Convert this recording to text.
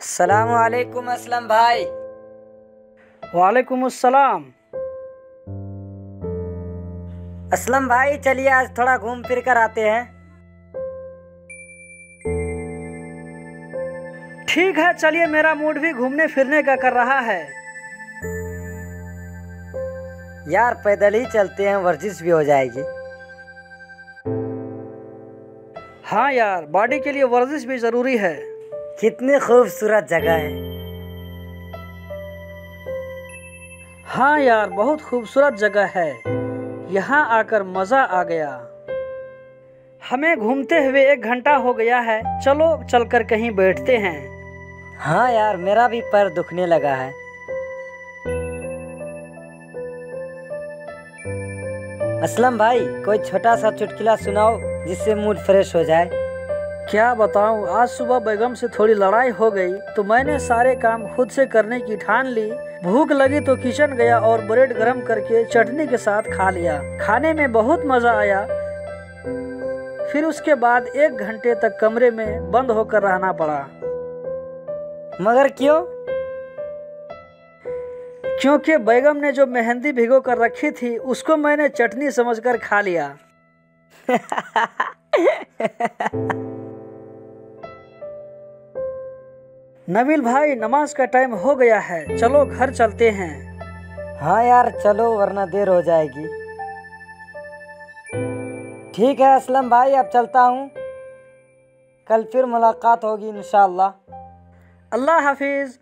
अस्सलाम वालेकुम असलम भाई। वालेकुम अस्सलाम। असलम भाई चलिए आज थोड़ा घूम फिर कर आते हैं। ठीक है, चलिए, मेरा मूड भी घूमने फिरने का कर रहा है। यार पैदल ही चलते हैं, वर्जिश भी हो जाएगी। हाँ यार, बॉडी के लिए वर्जिश भी जरूरी है। कितनी खूबसूरत जगह है। हाँ यार, बहुत खूबसूरत जगह है। यहाँ आकर मजा आ गया। हमें घूमते हुए 1 घंटा हो गया है। चलो चलकर कहीं बैठते हैं। हाँ यार, मेरा भी पैर दुखने लगा है। असलम भाई कोई छोटा सा चुटकुला सुनाओ जिससे मूड फ्रेश हो जाए। क्या बताऊं, आज सुबह बेगम से थोड़ी लड़ाई हो गई तो मैंने सारे काम खुद से करने की ठान ली। भूख लगी तो किचन गया और ब्रेड गरम करके चटनी के साथ खा लिया। खाने में बहुत मजा आया। फिर उसके बाद 1 घंटे तक कमरे में बंद होकर रहना पड़ा। मगर क्यों? क्योंकि बैगम ने जो मेहंदी भिगो कर रखी थी उसको मैंने चटनी समझकर खा लिया। नबील भाई, नमाज का टाइम हो गया है, चलो घर चलते हैं। हाँ यार चलो वरना देर हो जाएगी। ठीक है असलम भाई, अब चलता हूँ। कल फिर मुलाकात होगी इंशाअल्लाह। अल्लाह हाफिज।